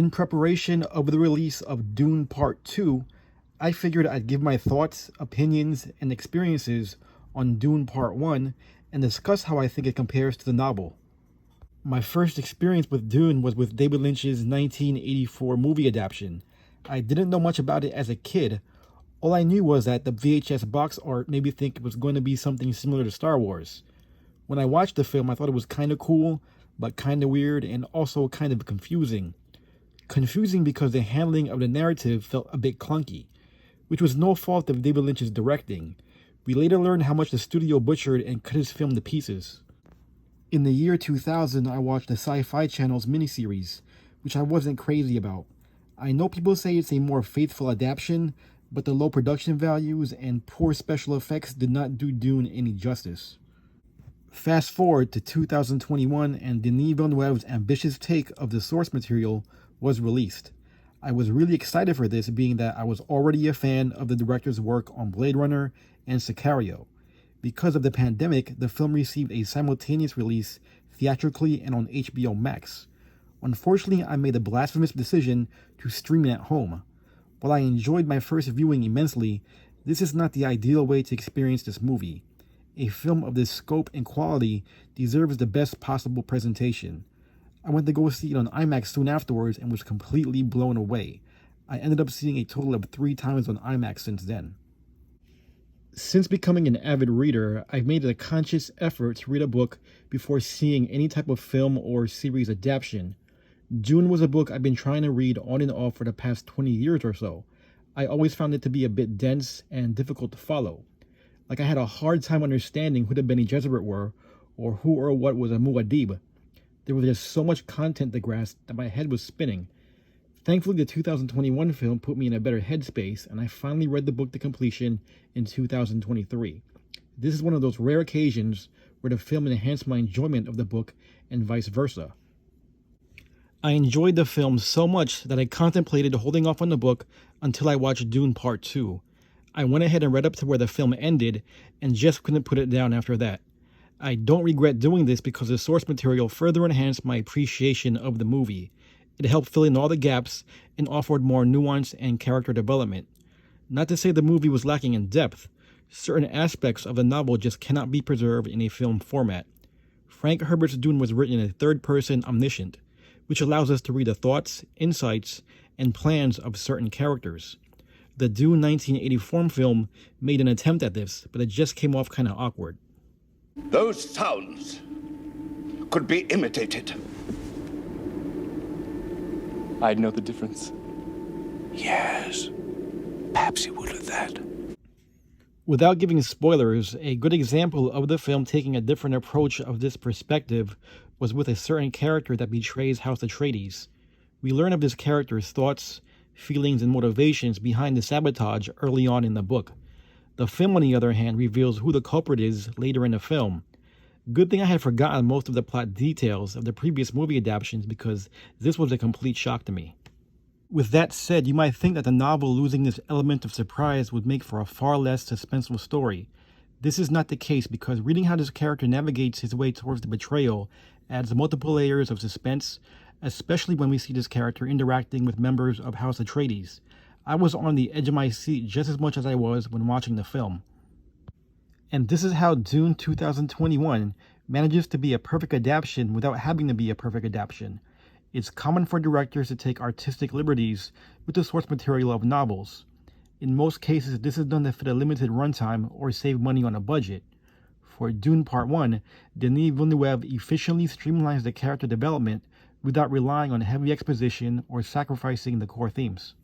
In preparation of the release of Dune Part 2, I figured I'd give my thoughts, opinions, and experiences on Dune Part 1 and discuss how I think it compares to the novel. My first experience with Dune was with David Lynch's 1984 movie adaptation. I didn't know much about it as a kid. All I knew was that the VHS box art made me think it was going to be something similar to Star Wars. When I watched the film, I thought it was kind of cool, but kind of weird and also kind of confusing. Confusing because the handling of the narrative felt a bit clunky, which was no fault of David Lynch's directing. We later learned how much the studio butchered and cut his film to pieces. In the year 2000, I watched the Sci-Fi Channel's miniseries, which I wasn't crazy about. I know people say it's a more faithful adaptation, but the low production values and poor special effects did not do Dune any justice. Fast forward to 2021 and Denis Villeneuve's ambitious take of the source material was released. I was really excited for this, being that I was already a fan of the director's work on Blade Runner and Sicario. Because of the pandemic, the film received a simultaneous release theatrically and on HBO Max. Unfortunately, I made the blasphemous decision to stream it at home. While I enjoyed my first viewing immensely, this is not the ideal way to experience this movie. A film of this scope and quality deserves the best possible presentation. I went to go see it on IMAX soon afterwards and was completely blown away. I ended up seeing a total of 3 times on IMAX since then. Since becoming an avid reader, I've made it a conscious effort to read a book before seeing any type of film or series adaptation. Dune was a book I've been trying to read on and off for the past 20 years or so. I always found it to be a bit dense and difficult to follow. Like I had a hard time understanding who the Bene Gesserit were, or who or what was a Muad'Dib. There was just so much content to grasp that my head was spinning. Thankfully, the 2021 film put me in a better headspace, and I finally read the book to completion in 2023. This is one of those rare occasions where the film enhanced my enjoyment of the book and vice versa. I enjoyed the film so much that I contemplated holding off on the book until I watched Dune Part 2. I went ahead and read up to where the film ended and just couldn't put it down after that. I don't regret doing this because the source material further enhanced my appreciation of the movie. It helped fill in all the gaps and offered more nuance and character development. Not to say the movie was lacking in depth. Certain aspects of the novel just cannot be preserved in a film format. Frank Herbert's Dune was written in a third-person omniscient, which allows us to read the thoughts, insights, and plans of certain characters. The Dune 1984 film made an attempt at this, but it just came off kind of awkward. Those sounds could be imitated. I'd know the difference. Yes, perhaps he would with that. Without giving spoilers, a good example of the film taking a different approach of this perspective was with a certain character that betrays House Atreides. We learn of this character's thoughts, feelings, and motivations behind the sabotage early on in the book. The film, on the other hand, reveals who the culprit is later in the film. Good thing I had forgotten most of the plot details of the previous movie adaptations because this was a complete shock to me. With that said, you might think that the novel losing this element of surprise would make for a far less suspenseful story. This is not the case because reading how this character navigates his way towards the betrayal adds multiple layers of suspense, especially when we see this character interacting with members of House Atreides. I was on the edge of my seat just as much as I was when watching the film. And this is how Dune 2021 manages to be a perfect adaptation without having to be a perfect adaptation. It's common for directors to take artistic liberties with the source material of novels. In most cases, this is done to fit a limited runtime or save money on a budget. For Dune Part 1, Denis Villeneuve efficiently streamlines the character development without relying on heavy exposition or sacrificing the core themes.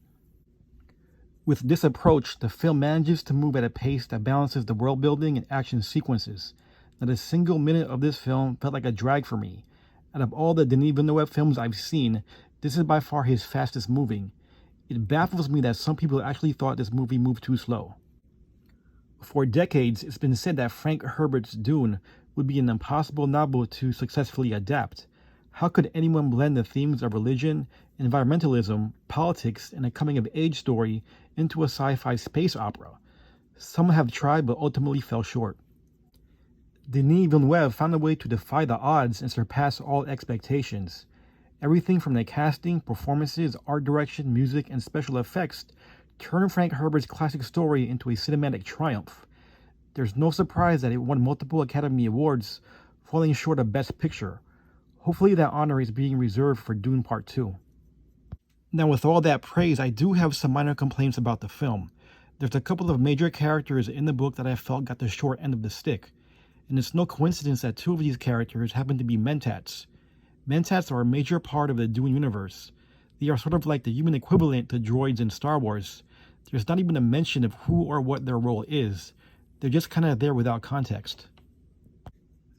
With this approach, the film manages to move at a pace that balances the world building and action sequences. Not a single minute of this film felt like a drag for me. Out of all the Denis Villeneuve films I've seen, this is by far his fastest moving. It baffles me that some people actually thought this movie moved too slow. For decades, it's been said that Frank Herbert's Dune would be an impossible novel to successfully adapt. How could anyone blend the themes of religion, environmentalism, politics, and a coming-of-age story into a sci-fi space opera? Some have tried but ultimately fell short. Denis Villeneuve found a way to defy the odds and surpass all expectations. Everything from the casting, performances, art direction, music, and special effects turned Frank Herbert's classic story into a cinematic triumph. There's no surprise that it won multiple Academy Awards, falling short of Best Picture. Hopefully that honor is being reserved for Dune Part 2. Now, with all that praise, I do have some minor complaints about the film. There's a couple of major characters in the book that I felt got the short end of the stick, and it's no coincidence that two of these characters happen to be mentats. Mentats are a major part of the Dune universe. They are sort of like the human equivalent to droids in Star Wars. There's not even a mention of who or what their role is. They're just kind of there without context.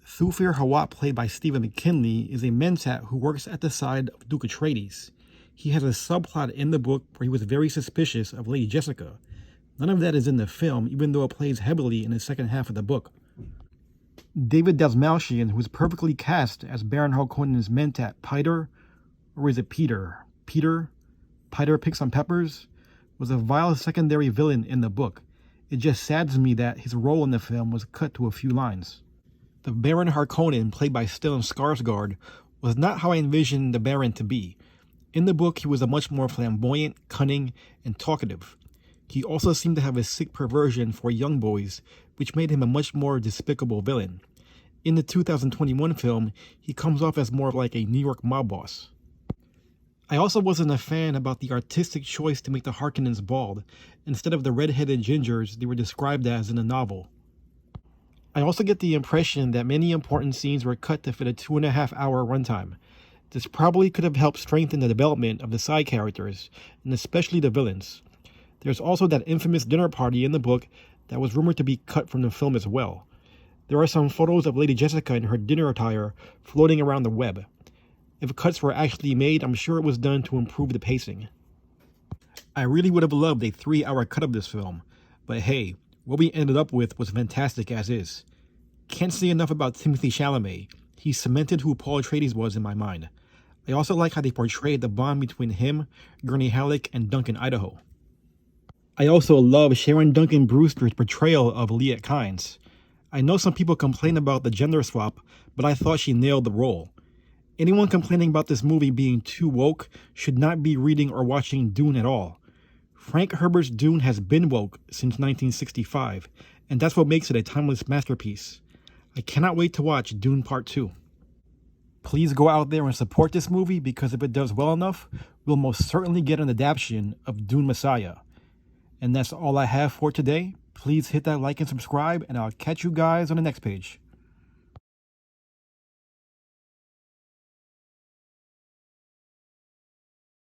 Thufir Hawat, played by Stephen McKinley, is a mentat who works at the side of Duke Atreides. He has a subplot in the book where he was very suspicious of Lady Jessica. None of that is in the film, even though it plays heavily in the second half of the book. David Dastmalchian, who is perfectly cast as Baron Harkonnen's mentat Piter, or is it Peter? Peter Picks on Peppers, was a vile secondary villain in the book. It just saddens me that his role in the film was cut to a few lines. The Baron Harkonnen, played by Stellan Skarsgård, was not how I envisioned the Baron to be. In the book, he was a much more flamboyant, cunning, and talkative. He also seemed to have a sick perversion for young boys, which made him a much more despicable villain. In the 2021 film, he comes off as more of like a New York mob boss. I also wasn't a fan about the artistic choice to make the Harkonnens bald, instead of the red-headed gingers they were described as in the novel. I also get the impression that many important scenes were cut to fit a 2.5-hour runtime. This probably could have helped strengthen the development of the side characters, and especially the villains. There's also that infamous dinner party in the book that was rumored to be cut from the film as well. There are some photos of Lady Jessica in her dinner attire floating around the web. If cuts were actually made, I'm sure it was done to improve the pacing. I really would have loved a 3-hour cut of this film, but hey, what we ended up with was fantastic as is. Can't say enough about Timothée Chalamet. He cemented who Paul Atreides was in my mind. I also like how they portrayed the bond between him, Gurney Halleck, and Duncan Idaho. I also love Sharon Duncan Brewster's portrayal of Liet Kynes. I know some people complain about the gender swap, but I thought she nailed the role. Anyone complaining about this movie being too woke should not be reading or watching Dune at all. Frank Herbert's Dune has been woke since 1965, and that's what makes it a timeless masterpiece. I cannot wait to watch Dune Part 2. Please go out there and support this movie, because if it does well enough, we'll most certainly get an adaptation of Dune Messiah. And that's all I have for today. Please hit that like and subscribe, and I'll catch you guys on the next page.